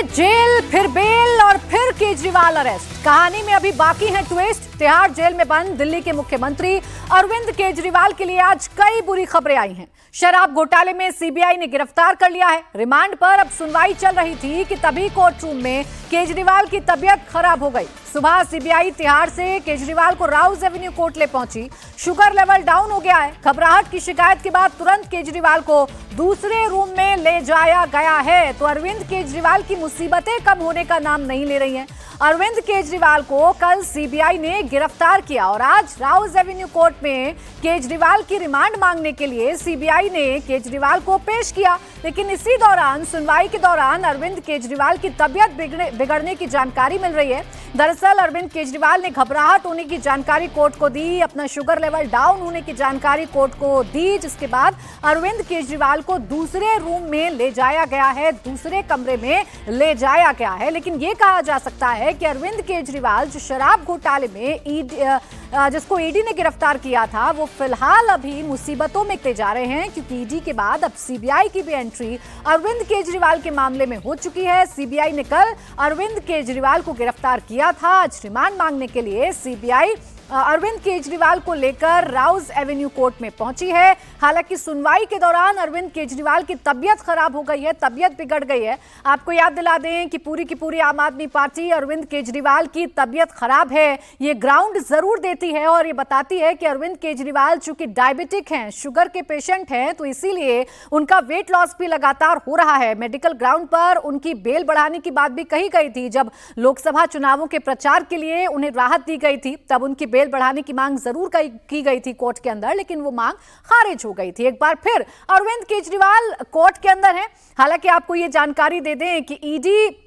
Jail, फिर bell और फिर केजरीवाल अरेस्ट। कहानी में अभी बाकी है ट्विस्ट। तिहाड़ जेल में बंद दिल्ली के मुख्यमंत्री अरविंद केजरीवाल के लिए आज कई बुरी खबरें आई हैं। शराब घोटाले में सीबीआई ने गिरफ्तार कर लिया है। रिमांड पर अब सुनवाई चल रही थी कि तभी कोर्ट रूम में केजरीवाल की तबीयत खराब हो गई। सुबह सीबीआई तिहाड़ से केजरीवाल को राउज एवेन्यू कोर्ट ले पहुंची। शुगर लेवल डाउन हो गया है। घबराहट की शिकायत के बाद तुरंत केजरीवाल को दूसरे रूम में ले जाया गया है। तो अरविंद केजरीवाल की मुसीबतें कम होने का नाम नहीं ले रही हैं। अरविंद केजरीवाल को कल सीबीआई ने गिरफ्तार किया और आज राउज एवेन्यू कोर्ट में केजरीवाल की रिमांड मांगने के लिए सीबीआई ने केजरीवाल को पेश किया। लेकिन इसी दौरान सुनवाई के दौरान अरविंद केजरीवाल की तबीयत बिगड़ने की जानकारी मिल रही है। दरअसल अरविंद केजरीवाल ने घबराहट होने की जानकारी कोर्ट को दी, अपना शुगर लेवल डाउन होने की जानकारी कोर्ट को दी, जिसके बाद अरविंद केजरीवाल को दूसरे रूम में ले जाया गया है, दूसरे कमरे में ले जाया गया है। लेकिन ये कहा जा सकता है कि अरविंद केजरीवाल जो शराब घोटाले में जिसको ईडी ने गिरफ्तार किया था, वो फिलहाल अभी मुसीबतों में जा रहे हैं, क्योंकि ईडी के बाद अब सीबीआई की भी एंट्री अरविंद केजरीवाल के मामले में हो चुकी है। सीबीआई ने कल अरविंद केजरीवाल को गिरफ्तार किया था। आज रिमांड मांगने के लिए सीबीआई अरविंद केजरीवाल को लेकर राउज एवेन्यू कोर्ट में पहुंची है। हालांकि सुनवाई के दौरान अरविंद केजरीवाल की तबीयत खराब हो गई है, तबीयत बिगड़ गई है। आपको याद दिला दें कि पूरी की पूरी आम आदमी पार्टी अरविंद केजरीवाल की तबीयत खराब है ये ग्राउंड जरूर देती है और ये बताती है कि अरविंद केजरीवाल चूंकि डायबिटिक हैं, शुगर के पेशेंट हैं, तो इसीलिए उनका वेट लॉस भी लगातार हो रहा है। मेडिकल ग्राउंड पर उनकी बेल बढ़ाने की बात भी कही गई थी। जब लोकसभा चुनावों के प्रचार के लिए उन्हें राहत दी गई थी, तब उनकी बेल बढ़ाने की मांग जरूर की गई थी कोर्ट के अंदर, लेकिन वो मांग खारिज हो गई थी। एक बार फिर अरविंद केजरीवाल कोर्ट के अंदर हैं। हालांकि आपको ये जानकारी दे दें कि ईडी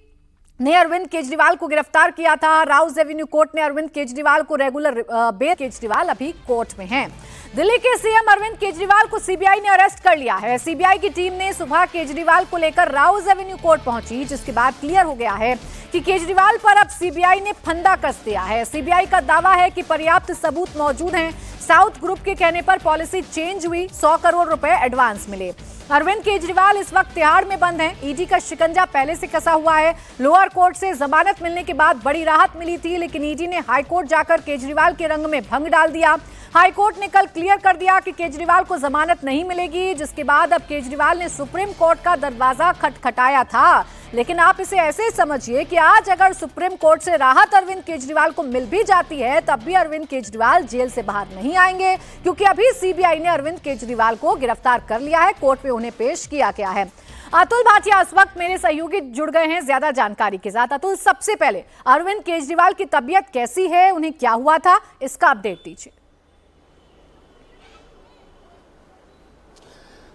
ने अरविंद केजरीवाल को गिरफ्तार किया था। राउज एवेन्यू कोर्ट ने अरविंद केजरीवाल को रेगुलर बेल। केजरीवाल अभी कोर्ट में हैं। दिल्ली के सीएम अरविंद केजरीवाल को सीबीआई ने अरेस्ट कर लिया है। सीबीआई की टीम ने सुबह केजरीवाल को लेकर राउज एवेन्यू कोर्ट पहुंची, जिसके बाद क्लियर हो गया है कि केजरीवाल पर अब सीबीआई ने फंदा कस दिया है। सीबीआई का दावा है कि पर्याप्त सबूत मौजूद हैं। साउथ ग्रुप के कहने पर पॉलिसी चेंज हुई, 100 करोड़ रुपए एडवांस मिले। अरविंद केजरीवाल इस वक्त तिहाड़ में बंद हैं। ईडी का शिकंजा पहले से कसा हुआ है। लोअर कोर्ट से जमानत मिलने के बाद बड़ी राहत मिली थी, लेकिन ईडी ने हाईकोर्ट जाकर केजरीवाल के रंग में भंग डाल दिया। हाईकोर्ट ने कल क्लियर कर दिया कि केजरीवाल को जमानत नहीं मिलेगी, जिसके बाद अब केजरीवाल ने सुप्रीम कोर्ट का दरवाजा खटखटाया था। लेकिन आप इसे ऐसे समझिए कि आज अगर सुप्रीम कोर्ट से राहत अरविंद केजरीवाल को मिल भी जाती है, तब भी अरविंद केजरीवाल जेल से बाहर नहीं आएंगे, क्योंकि अभी सीबीआई ने अरविंद केजरीवाल को गिरफ्तार कर लिया है। कोर्ट में उन्हें पेश किया गया है। अतुल भाटिया इस वक्त मेरे सहयोगी जुड़ गए हैं ज्यादा जानकारी के साथ। अतुल, सबसे पहले अरविंद केजरीवाल की तबीयत कैसी है, उन्हें क्या हुआ था, इसका अपडेट दीजिए।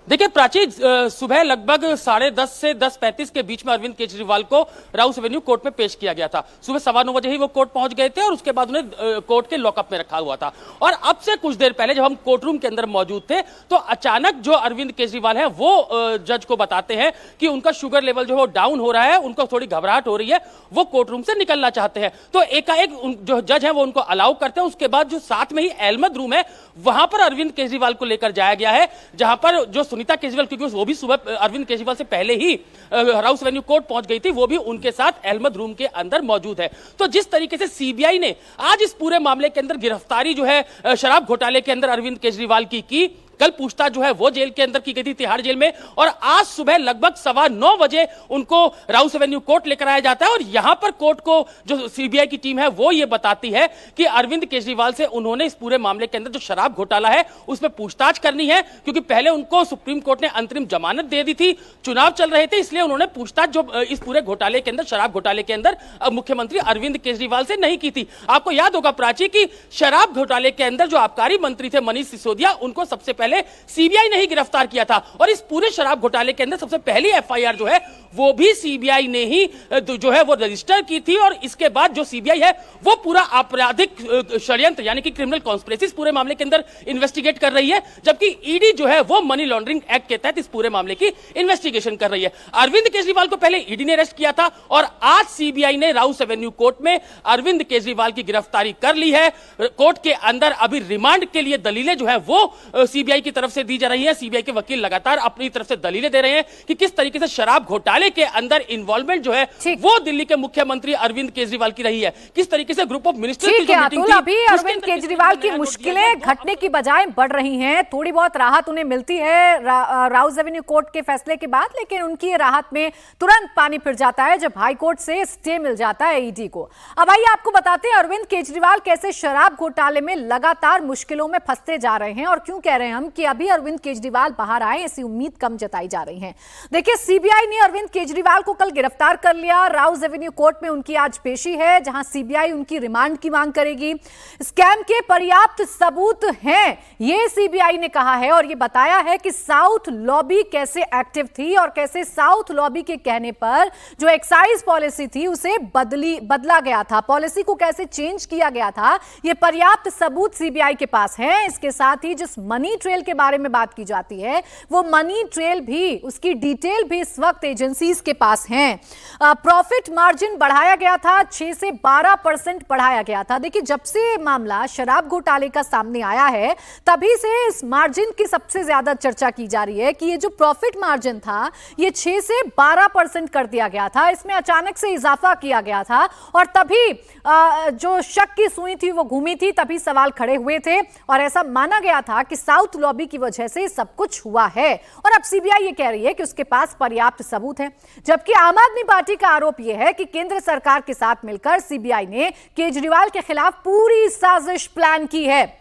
देखिए प्राची, सुबह लगभग 10:30 से 10:35 के बीच में अरविंद केजरीवाल को राउज एवेन्यू कोर्ट में पेश किया गया था। सुबह 9:15 बजे ही वो कोर्ट पहुंच गए थे और उसके बाद उन्हें कोर्ट के लॉकअप में रखा हुआ था। और अब से कुछ देर पहले जब हम कोर्ट रूम के अंदर मौजूद थे, तो अचानक जो अरविंद केजरीवाल है वो जज को बताते हैं कि उनका शुगर लेवल जो है डाउन हो रहा है, उनको थोड़ी घबराहट हो रही है, वो कोर्ट रूम से निकलना चाहते हैं। तो एकाएक जो जज है वो उनको अलाउ करते हैं। उसके बाद जो साथ में ही अहमद रूम है, वहां पर अरविंद केजरीवाल को लेकर जाया गया है, जहां पर जो सुनीता केजरीवाल, क्योंकि वो भी सुबह अरविंद केजरीवाल से पहले ही राउज एवेन्यू कोर्ट पहुंच गई थी, वो भी उनके साथ अहमद रूम के अंदर मौजूद है। तो जिस तरीके से सीबीआई ने आज इस पूरे मामले के अंदर गिरफ्तारी जो है शराब घोटाले के अंदर अरविंद केजरीवाल की कल पूछताछ जो है वो जेल के अंदर की गई थी, तिहाड़ जेल में, और आज सुबह लगभग 9:15 बजे उनको राउज एवेन्यू कोर्ट लेकर आया जाता है। और यहां पर कोर्ट को जो सीबीआई की टीम है वो ये बताती है कि अरविंद केजरीवाल से उन्होंने इस पूरे मामले के अंदर जो शराब घोटाला है उसमें पूछताछ करनी है, क्योंकि पहले उनको सुप्रीम कोर्ट ने अंतरिम जमानत दे दी थी, चुनाव चल रहे थे, इसलिए उन्होंने पूछताछ जो इस पूरे घोटाले के अंदर, शराब घोटाले के अंदर मुख्यमंत्री अरविंद केजरीवाल से नहीं की थी। आपको याद होगा प्राची कि शराब घोटाले के अंदर जो आबकारी मंत्री थे मनीष सिसोदिया, उनको सबसे पहले सीबीआई ने ही गिरफ्तार किया था। और इस पूरे शराब घोटाले के अंदर सबसे पहली एफआईआर जो है वो भी सीबीआई ने ही जो है वो रजिस्टर की थी। और इसके बाद जो सीबीआई है वो पूरा आपराधिक षड्यंत्र यानी कि क्रिमिनल कॉन्स्पिरेसी पूरे मामले के अंदर इन्वेस्टिगेट कर रही है, जबकि ईडी जो है वो मनी लॉन्ड्रिंग एक्ट के तहत इस पूरे मामले की इन्वेस्टिगेशन कर रही है। अरविंद केजरीवाल को पहले ईडी ने अरेस्ट किया था और आज सीबीआई ने राउज एवेन्यू कोर्ट में अरविंद केजरीवाल की गिरफ्तारी कर ली है। कोर्ट के अंदर अभी रिमांड के लिए दलीलें जो है वो सीबीआई की तरफ से दी जा रही है। सीबीआई के वकील लगातार अपनी तरफ से दलीलें दे रहे हैं कि किस तरीके से शराब घोटाले घोटाले के अंदर इन्वॉल्वमेंट जो है वो दिल्ली के मुख्यमंत्री अरविंद केजरीवाल की रही है। किस तरीके से ग्रुप ऑफ मिनिस्टर्स की जो मीटिंग थी, अभी अरविंद केजरीवाल की मुश्किलें घटने की बजाय बढ़ रही हैं। थोड़ी बहुत राहत उन्हें मिलती है राउस एवेन्यू कोर्ट के फैसले के बाद, लेकिन उनकी राहत में तुरंत पानी फिर जाता है जब हाई कोर्ट से स्टे मिल जाता है ईडी को। अब आइए आपको बताते हैं अरविंद केजरीवाल कैसे शराब घोटाले में लगातार मुश्किलों में फंसते जा रहे हैं और क्यों कह रहे हैं हम कि अभी अरविंद केजरीवाल बाहर आए, ऐसी उम्मीद कम जताई जा रही है। देखिए, सीबीआई ने अरविंद केजरीवाल को कल गिरफ्तार कर लिया। राउस एवेन्यू कोर्ट में उनकी आज पेशी है, जहां सीबीआई उनकी रिमांड की मांग करेगी। स्कैम के पर्याप्त सबूत हैं, ये सीबीआई ने कहा है और ये बताया है कि साउथ लॉबी कैसे एक्टिव थी और कैसे साउथ लॉबी के कहने पर जो एक्साइज पॉलिसी थी उसे बदला गया था, पॉलिसी को कैसे चेंज किया गया था, ये पर्याप्त सबूत सीबीआई के पास है। इसके साथ ही जिस मनी ट्रेल के बारे में बात की जाती है, वो मनी ट्रेल भी, उसकी डिटेल भी इस वक्त एजेंसीज के पास हैं। प्रॉफिट मार्जिन बढ़ाया गया था, 6 से 12% बढ़ाया गया था। देखिए, जब से मामला शराब घोटाले का सामने आया है तभी से इस मार्जिन की सबसे ज्यादा चर्चा की जा रही है कि ये जो प्रॉफिट मार्जिन था ये 6 से 12% कर दिया गया था, इसमें अचानक से इजाफा किया गया था और तभी जो शक की सुई थी वो घूमी थी, तभी सवाल खड़े हुए थे और ऐसा माना गया था कि साउथ लॉबी की वजह से सब कुछ हुआ है। और अब सीबीआई ये कह रही है कि उसके पास पर्याप्त सबूत है, जबकि आम आदमी पार्टी का आरोप यह है कि केंद्र सरकार के साथ मिलकर सीबीआई ने केजरीवाल के खिलाफ पूरी साजिश प्लान की है।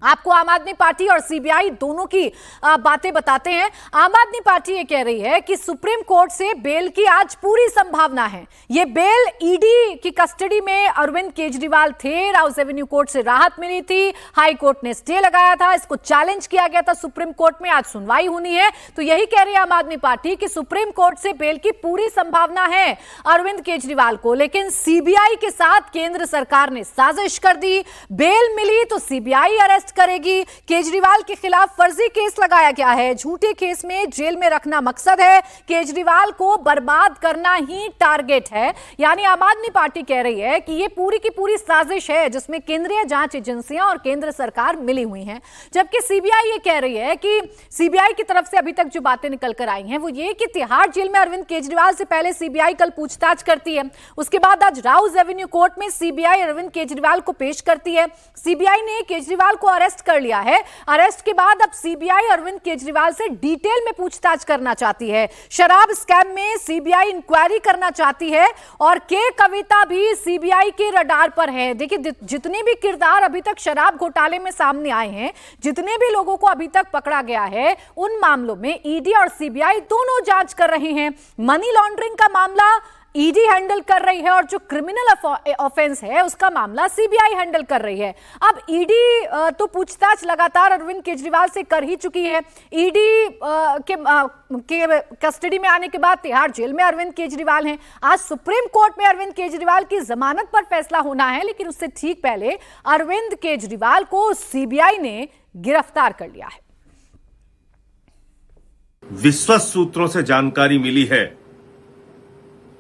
आपको आम आदमी पार्टी और सीबीआई दोनों की बातें बताते हैं। आम आदमी पार्टी ये कह रही है कि सुप्रीम कोर्ट से बेल की आज पूरी संभावना है। ये बेल ईडी की कस्टडी में अरविंद केजरीवाल थे, राउस एवेन्यू कोर्ट से राहत मिली थी, हाई कोर्ट ने स्टे लगाया था, इसको चैलेंज किया गया था सुप्रीम कोर्ट में, आज सुनवाई होनी है। तो यही कह रही है आम आदमी पार्टी कि सुप्रीम कोर्ट से बेल की पूरी संभावना है अरविंद केजरीवाल को, लेकिन सीबीआई के साथ केंद्र सरकार ने साजिश कर दी। बेल मिली तो सीबीआई अरेस्ट करेगी। केजरीवाल के खिलाफ फर्जी केस लगाया गया है, झूठे केस में जेल में रखना मकसद है, केजरीवाल को बर्बाद करना ही टारगेट है। यानी आम आदमी पार्टी कह रही है कि ये पूरी की पूरी साजिश है जिसमें केंद्रीय जांच एजेंसियां और केंद्र सरकार मिली हुई हैं। जबकि सीबीआई ये कह रही है कि सीबीआई की तरफ से अभी तक जो बातें निकल कर आई हैं वो ये कि तिहाड़ जेल में अरविंद केजरीवाल से पहले सीबीआई कल पूछताछ करती है, उसके बाद आज राउस एवेन्यू कोर्ट में सीबीआई अरविंद केजरीवाल को पेश करती है। सीबीआई ने केजरीवाल को अरेस्ट कर लिया है। अरेस्ट के बाद अब सीबीआई अरविंद केजरीवाल से डिटेल में पूछताछ करना चाहती है। शराब स्कैम में सीबीआई इंक्वायरी करना चाहती है और के कविता भी सीबीआई के रडार पर है। देखिए, जितने भी किरदार अभी तक शराब घोटाले में सामने आए हैं, जितने भी लोगों को अभी तक पकड़ा गया है, उन मामलों में ईडी और सीबीआई दोनों जांच कर रहे हैं। मनी लॉन्ड्रिंग का मामला ईडी हैंडल कर रही है और जो क्रिमिनल ऑफेंस है उसका मामला सीबीआई हैंडल कर रही है। अब ईडी तो पूछताछ लगातार अरविंद केजरीवाल से कर ही चुकी है। ईडी के कस्टडी में आने के बाद तिहाड़ जेल में अरविंद केजरीवाल हैं। आज सुप्रीम कोर्ट में अरविंद केजरीवाल की जमानत पर फैसला होना है, लेकिन उससे ठीक पहले अरविंद केजरीवाल को सीबीआई ने गिरफ्तार कर लिया है। विश्वस्त सूत्रों से जानकारी मिली है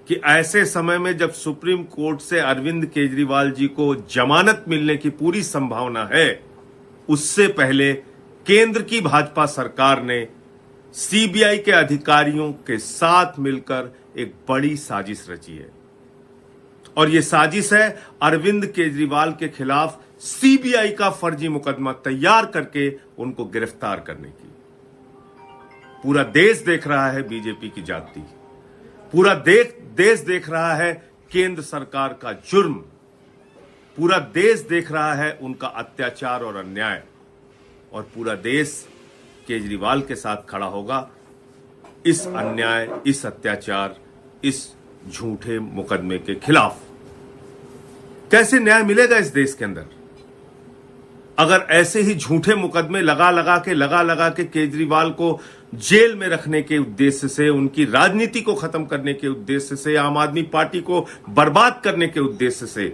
कि ऐसे समय में जब सुप्रीम कोर्ट से अरविंद केजरीवाल जी को जमानत मिलने की पूरी संभावना है, उससे पहले केंद्र की भाजपा सरकार ने सीबीआई के अधिकारियों के साथ मिलकर एक बड़ी साजिश रची है। और यह साजिश है अरविंद केजरीवाल के खिलाफ सीबीआई का फर्जी मुकदमा तैयार करके उनको गिरफ्तार करने की। पूरा देश देख रहा है बीजेपी की जागती, पूरा देश देख रहा है केंद्र सरकार का जुर्म, पूरा देश देख रहा है उनका अत्याचार और अन्याय, और पूरा देश केजरीवाल के साथ खड़ा होगा इस अन्याय, इस अत्याचार, इस झूठे मुकदमे के खिलाफ। कैसे न्याय मिलेगा इस देश के अंदर अगर ऐसे ही झूठे मुकदमे लगा लगा के केजरीवाल को जेल में रखने के उद्देश्य से, उनकी राजनीति को खत्म करने के उद्देश्य से, आम आदमी पार्टी को बर्बाद करने के उद्देश्य से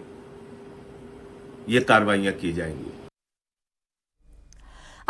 ये कार्रवाइयां की जाएंगी।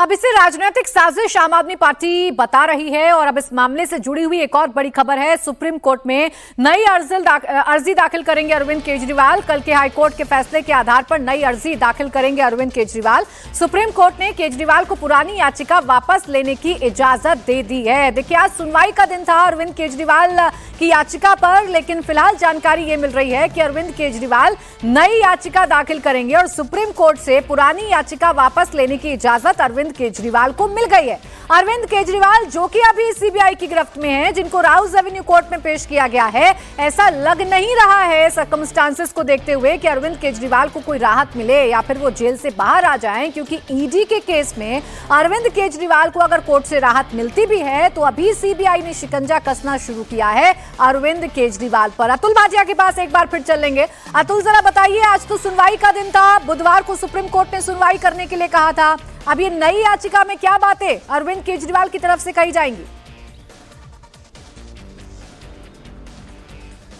अब इसे राजनीतिक साजिश आम आदमी पार्टी बता रही है और अब इस मामले से जुड़ी हुई एक और बड़ी खबर है। सुप्रीम कोर्ट में नई अर्जी दाखिल करेंगे अरविंद केजरीवाल। कल के हाईकोर्ट के फैसले के आधार पर नई अर्जी दाखिल करेंगे अरविंद केजरीवाल। सुप्रीम कोर्ट ने केजरीवाल को पुरानी याचिका वापस लेने की इजाजत दे दी है। देखिए, आज सुनवाई का दिन था अरविंद केजरीवाल की याचिका पर, लेकिन फिलहाल जानकारी ये मिल रही है कि अरविंद केजरीवाल नई याचिका दाखिल करेंगे और सुप्रीम कोर्ट से पुरानी याचिका वापस लेने की इजाजत अरविंद केजरीवाल को मिल गई है। अरविंद केजरीवाल जो कि अभी सीबीआई की गिरफ्त में हैं, जिनको राउस एवेन्यू कोर्ट में पेश किया गया है, ऐसा लग नहीं रहा है सर्कमस्टांसेस को देखते हुए कि अरविंद केजरीवाल को कोई राहत मिले या फिर वो जेल से बाहर आ जाएं, क्योंकि ईडी के केस में अरविंद केजरीवाल को अगर कोर्ट से राहत मिलती भी है तो अभी सीबीआई ने शिकंजा कसना शुरू किया है अरविंद केजरीवाल पर। अतुल भाटिया के पास एक बार फिर चल लेंगे। अतुल, जरा बताइए, आज तो सुनवाई का दिन था, बुधवार को सुप्रीम कोर्ट ने सुनवाई करने के लिए कहा था। अब ये नई याचिका में क्या बातें अरविंद केजरीवाल की तरफ से कही जाएंगी?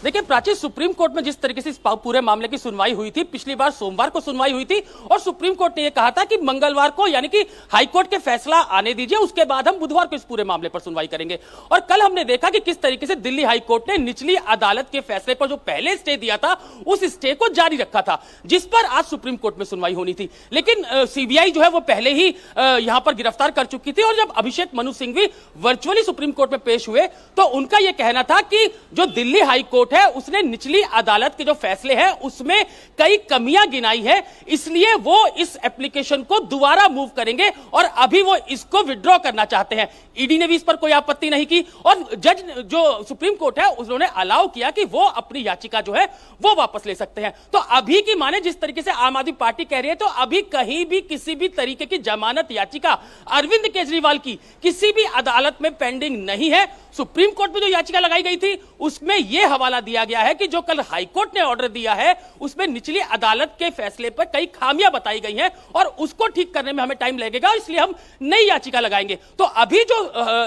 देखिए प्राची, सुप्रीम कोर्ट में जिस तरीके से इस पूरे मामले की सुनवाई हुई थी, पिछली बार सोमवार को सुनवाई हुई थी और सुप्रीम कोर्ट ने यह कहा था कि मंगलवार को यानी कि हाईकोर्ट के फैसला आने दीजिए, उसके बाद हम बुधवार को इस पूरे मामले पर सुनवाई करेंगे। और कल हमने देखा कि किस तरीके से दिल्ली हाईकोर्ट ने निचली अदालत के फैसले पर जो पहले स्टे दिया था उस स्टे को जारी रखा था, जिस पर आज सुप्रीम कोर्ट में सुनवाई होनी थी। लेकिन सीबीआई जो है वो पहले ही यहां पर गिरफ्तार कर चुकी थी और जब Abhishek Manu Singhvi virtually Supreme Court में पेश हुए तो उनका यह कहना था कि जो दिल्ली हाईकोर्ट है उसने निचली अदालत के जो फैसले हैं उसमें कई कमियां गिनाई है, इसलिए वो इस एप्लीकेशन को दोबारा मूव करेंगे और अभी वो इसको विड्रॉ करना चाहते हैं। ईडी ने भी इस पर कोई आपत्ति नहीं की और जज जो सुप्रीम कोर्ट है उन्होंने अलाउ किया कि वो अपनी याचिका जो है वो वापस ले सकते हैं। तो अभी की माने जिस तरीके से आम आदमी पार्टी कह रही है, तो अभी कहीं भी किसी भी तरीके की जमानत याचिका अरविंद केजरीवाल की किसी भी अदालत में पेंडिंग नहीं है। सुप्रीम कोर्ट में जो याचिका लगाई गई थी उसमें यह हवाला दिया गया है कि जो कल हाईकोर्ट ने ऑर्डर दिया है उसमें निचली अदालत के फैसले पर कई खामियां बताई गई हैं और उसको ठीक करने में हमें टाइम लगेगा, इसलिए हम नई याचिका लगाएंगे। तो अभी जो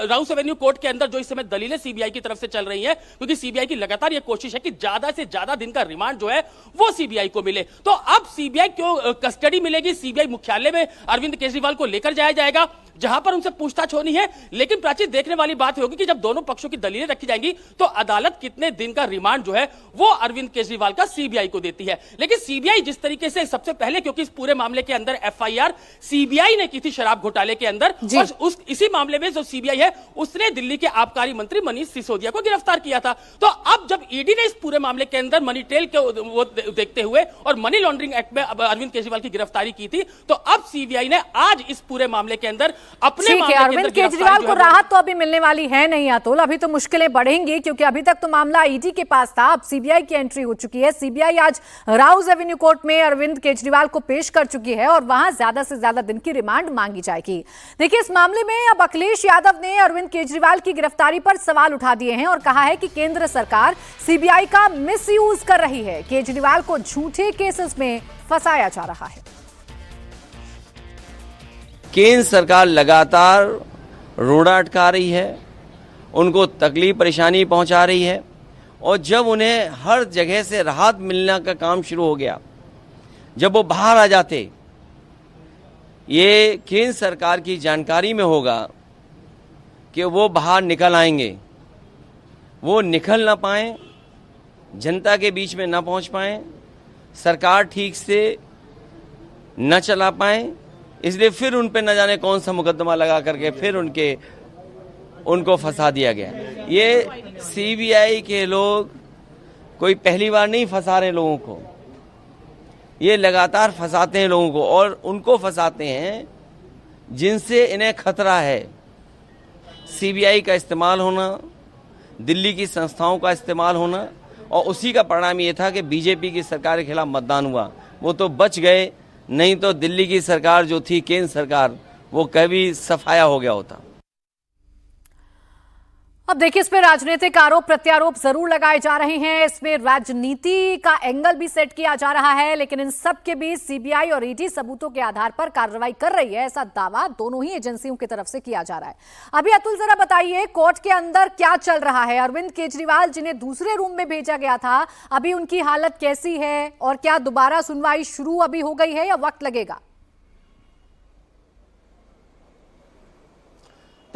राउस एवेन्यू कोर्ट के अंदर जो इस समय दलीलें सीबीआई की तरफ से चल रही हैं, क्योंकि सीबीआई की लगातार यह कोशिश है कि ज्यादा से ज्यादा दिन का रिमांड जो है वो सीबीआई को मिले, तो अब सीबीआई को कस्टडी मिलेगी, सीबीआई मुख्यालय में अरविंद केजरीवाल को लेकर जाया जाएगा जहां पर उनसे पूछताछ होनी है। लेकिन प्राची, देखने वाली बात होगी कि जब दोनों पक्षों की दलीलें रखी जाएंगी तो अदालत कितने दिन का रिमांड जो है वो अरविंद केजरीवाल का सीबीआई को देती है। लेकिन सीबीआई जिस तरीके से सबसे पहले, क्योंकि इस पूरे मामले के अंदर एफआईआर सीबीआई ने की थी शराब घोटाले के अंदर, और इसी मामले में जो सीबीआई है उसने दिल्ली के आबकारी मंत्री मनीष सिसोदिया को गिरफ्तार किया था। तो अब जब ईडी ने इस पूरे मामले के अंदर मनी ट्रेल को वो देखते हुए और मनी लॉन्ड्रिंग एक्ट में अरविंद केजरीवाल की गिरफ्तारी की थी, तो अब सीबीआई ने आज इस पूरे मामले के अंदर अपने अरविंद केजरीवाल को राहत तो अभी मिलने वाली है नहीं अतुल, अभी तो मुश्किलें बढ़ेंगी, क्योंकि अभी तक तो मामला ईडी के पास था, अब सीबीआई की एंट्री हो चुकी है। सीबीआई आज राउस एवेन्यू कोर्ट में अरविंद केजरीवाल को पेश कर चुकी है और वहां ज्यादा से ज्यादा दिन की रिमांड मांगी जाएगी। देखिए, इस मामले में अब अखिलेश यादव ने अरविंद केजरीवाल की गिरफ्तारी पर सवाल उठा दिए हैं और कहा है कि केंद्र सरकार सीबीआई का मिसयूज कर रही है, केजरीवाल को झूठे केसेस में फंसाया जा रहा है। केंद्र सरकार लगातार रोड़ा अटका रही है, उनको तकलीफ परेशानी पहुंचा रही है और जब उन्हें हर जगह से राहत मिलने का काम शुरू हो गया, जब वो बाहर आ जाते, ये केंद्र सरकार की जानकारी में होगा कि वो बाहर निकल आएंगे, वो निकल ना पाएं, जनता के बीच में ना पहुंच पाएं, सरकार ठीक से न चला पाएं, इसलिए फिर उन पे न जाने कौन सा मुकदमा लगा करके फिर उनको फंसा दिया गया। ये सीबीआई के लोग कोई पहली बार नहीं फंसा रहे लोगों को, ये लगातार फंसाते हैं लोगों को और उनको फंसाते हैं जिनसे इन्हें खतरा है। सीबीआई का इस्तेमाल होना, दिल्ली की संस्थाओं का इस्तेमाल होना, और उसी का परिणाम ये था कि बीजेपी की सरकार के खिलाफ मतदान हुआ। वो तो बच गए, नहीं तो दिल्ली की सरकार जो थी, केंद्र सरकार, वो कभी सफाया हो गया होता। अब देखिए, इस पे राजनीतिक आरोप प्रत्यारोप जरूर लगाए जा रहे हैं, इसमें राजनीति का एंगल भी सेट किया जा रहा है, लेकिन इन सब के बीच सीबीआई और ईडी सबूतों के आधार पर कार्रवाई कर रही है, ऐसा दावा दोनों ही एजेंसियों की तरफ से किया जा रहा है। अभी अतुल, जरा बताइए, कोर्ट के अंदर क्या चल रहा है? अरविंद केजरीवाल जिन्हें दूसरे रूम में भेजा गया था, अभी उनकी हालत कैसी है और क्या दोबारा सुनवाई शुरू अभी हो गई है या वक्त लगेगा?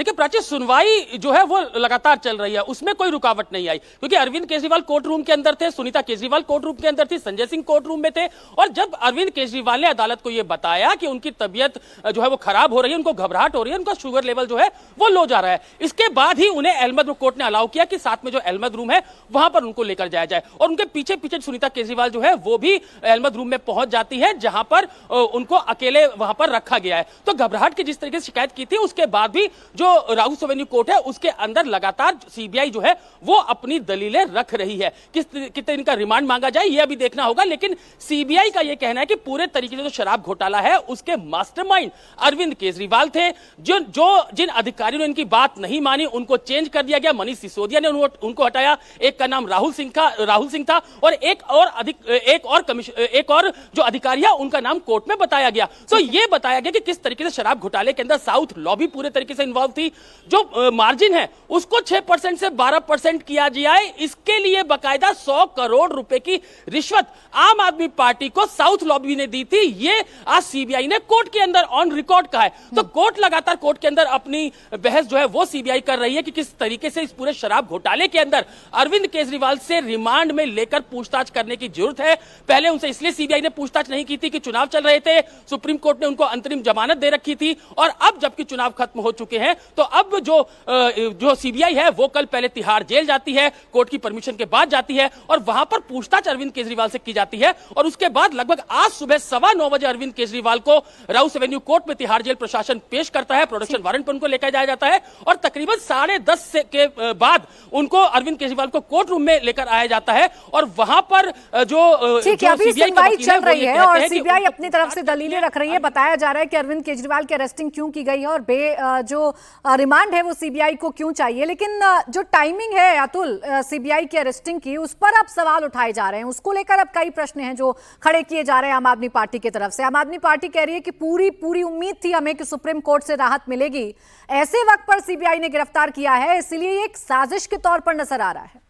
देखिए प्राची, सुनवाई जो है वो लगातार चल रही है, उसमें कोई रुकावट नहीं आई, क्योंकि अरविंद केजरीवाल कोर्ट रूम के अंदर थे, सुनीता केजरीवाल कोर्ट रूम के अंदर थी, संजय सिंह कोर्ट रूम में थे। और जब अरविंद केजरीवाल ने अदालत को यह बताया कि उनकी तबीयत जो है वो खराब हो रही है, उनको घबराहट हो रही है, उनका शुगर लेवल जो है वो लो जा रहा है, इसके बाद ही उन्हें अहमद कोर्ट ने अलाउ किया कि साथ में जो अहमद रूम है वहां पर उनको लेकर जाया जाए। और उनके पीछे पीछे सुनीता केजरीवाल जो है वो भी अहमद रूम में पहुंच जाती है, जहां पर उनको अकेले वहां पर रखा गया है। तो घबराहट की जिस तरीके से शिकायत की थी, उसके बाद भी जो राउस एवेन्यू कोर्ट है उसके अंदर लगातार सीबीआई जो है वो अपनी दलीलें रख रही है। कितने दिन का रिमांड मांगा जाए यह अभी देखना होगा, लेकिन सीबीआई का यह कहना है कि पूरे तरीके से जो शराब घोटाला है उसके मास्टरमाइंड अरविंद केजरीवाल थे। जिन अधिकारियों ने इनकी बात नहीं मानी उनको चेंज कर दिया गया। मनीष सिसोदिया ने उनको हटाया, एक का नाम राहुल सिंह था और एक और जो अधिकारी है उनका नाम कोर्ट में बताया गया। तो यह बताया गया कि किस तरीके से शराब घोटाले के अंदर साउथ लॉबी पूरे तरीके से इन्वॉल्व थी। जो मार्जिन है उसको 6% से 12% किया जाए, इसके लिए बकायदा 100 करोड़ रुपए की रिश्वत आम आदमी पार्टी को साउथ लॉबी ने दी थी। ये आज सीबीआई ने कोर्ट के अंदर ऑन रिकॉर्ड कहा है। तो कोर्ट लगातार कोर्ट के अंदर अपनी बहस जो है वो सीबीआई कर रही है कि किस तरीके से इस पूरे शराब घोटाले के अंदर अरविंद केजरीवाल से रिमांड में लेकर पूछताछ करने की जरूरत है। पहले उनसे इसलिए सीबीआई ने पूछताछ नहीं की थी कि चुनाव चल रहे थे, सुप्रीम कोर्ट ने उनको अंतरिम जमानत दे रखी थी, और अब जबकि चुनाव खत्म हो चुके हैं तो अब जो सीबीआई है वो कल पहले तिहाड़ जेल जाती है, कोर्ट की परमिशन के बाद जाती है और वहां पर पूछताछ अरविंद केजरीवाल से की जाती है। और उसके बाद लगभग आज सुबह 9:15 बजे अरविंद केजरीवाल को राउस एवेन्यू कोर्ट में तिहाड़ जेल प्रशासन पेश करता है, प्रोडक्शन वारंट पर उनको लेकर जाया जाता है और तकरीबन 10:30 के बाद उनको अरविंद केजरीवाल को कोर्ट रूम में लेकर आया जाता है। और वहां पर जो सुनवाई चल रही है और सीबीआई अपनी तरफ से दलीलें रख रही है। बताया जा रहा है कि अरविंद केजरीवाल की अरेस्टिंग क्यों की गई है और जो रिमांड है वो सीबीआई को क्यों चाहिए, लेकिन जो टाइमिंग है अतुल सीबीआई की अरेस्टिंग की, उस पर अब सवाल उठाए जा रहे हैं। उसको लेकर अब कई प्रश्न हैं जो खड़े किए जा रहे हैं आम आदमी पार्टी की तरफ से। आम आदमी पार्टी कह रही है कि पूरी उम्मीद थी हमें कि सुप्रीम कोर्ट से राहत मिलेगी, ऐसे वक्त पर सीबीआई ने गिरफ्तार किया है, इसलिए ये एक साजिश के तौर पर नजर आ रहा है।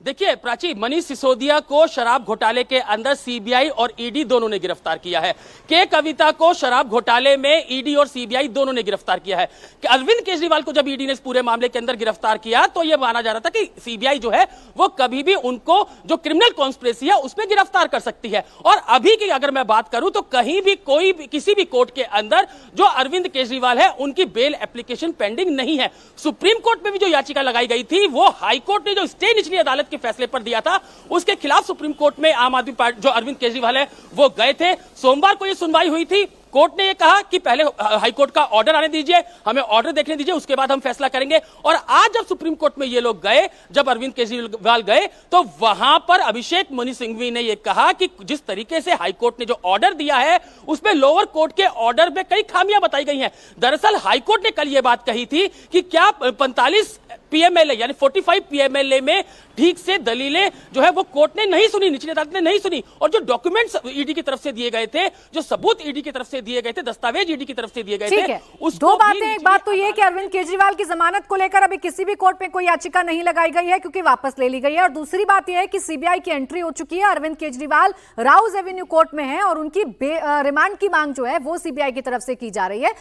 देखिए प्राची, मनीष सिसोदिया को शराब घोटाले के अंदर सीबीआई और ईडी दोनों ने गिरफ्तार किया है। के कविता को शराब घोटाले में ईडी और सीबीआई दोनों ने गिरफ्तार किया है। कि अरविंद केजरीवाल को जब ईडी ने इस पूरे मामले के अंदर गिरफ्तार किया तो यह माना जा रहा था कि सीबीआई जो है वो कभी भी उनको जो क्रिमिनल कॉन्स्पिरेसी है उसमें गिरफ्तार कर सकती है। और अभी की अगर मैं बात करूं तो कहीं भी किसी भी कोर्ट के अंदर जो अरविंद केजरीवाल है उनकी बेल एप्लीकेशन पेंडिंग नहीं है। सुप्रीम कोर्ट में भी जो याचिका लगाई गई थी वो हाईकोर्ट ने जो स्टे निचली अदालत के फैसले पर दिया था उसके खिलाफ सुप्रीम कोर्ट में आम आदमी पार्टी जो अरविंद केजरीवाल है वो गए थे। सोमवार को यह सुनवाई हुई थी। कोर्ट ने यह कहा कि पहले हाईकोर्ट का ऑर्डर आने दीजिए, हमें ऑर्डर देखने दीजिए, उसके बाद हम फैसला करेंगे। और आज जब सुप्रीम कोर्ट में ये लोग गए, जब अरविंद केजरीवाल गए तो वहां पर अभिषेक मनु सिंघवी ने यह कहा कि जिस तरीके से हाईकोर्ट ने जो ऑर्डर दिया है उसमें लोअर कोर्ट के ऑर्डर में कई खामियां बताई गई हैं। दरअसल हाईकोर्ट ने कल यह बात कही थी कि क्या 45 पीएमएलए यानी 45 पीएमएलए में ठीक से दलीलें जो है वो कोर्ट ने नहीं सुनी, निचली अदालत ने नहीं सुनी। और जो डॉक्यूमेंट्स ईडी की तरफ से दिए गए थे, जो सबूत ईडी की तरफ से दिए गए थे, दस्तावेज ईडी की तरफ से दिए गए थे, दो बातें। एक बात तो ये कि अरविंद केजरीवाल की जमानत को लेकर अभी किसी भी कोर्ट में कोई याचिका नहीं लगाई गई है क्योंकि वापस ले ली गई है। और दूसरी बात यह है कि सीबीआई की एंट्री हो चुकी है, Arvind Kejriwal Rouse Avenue court में है और उनकी रिमांड की मांग जो है वो सीबीआई की तरफ से की जा रही है।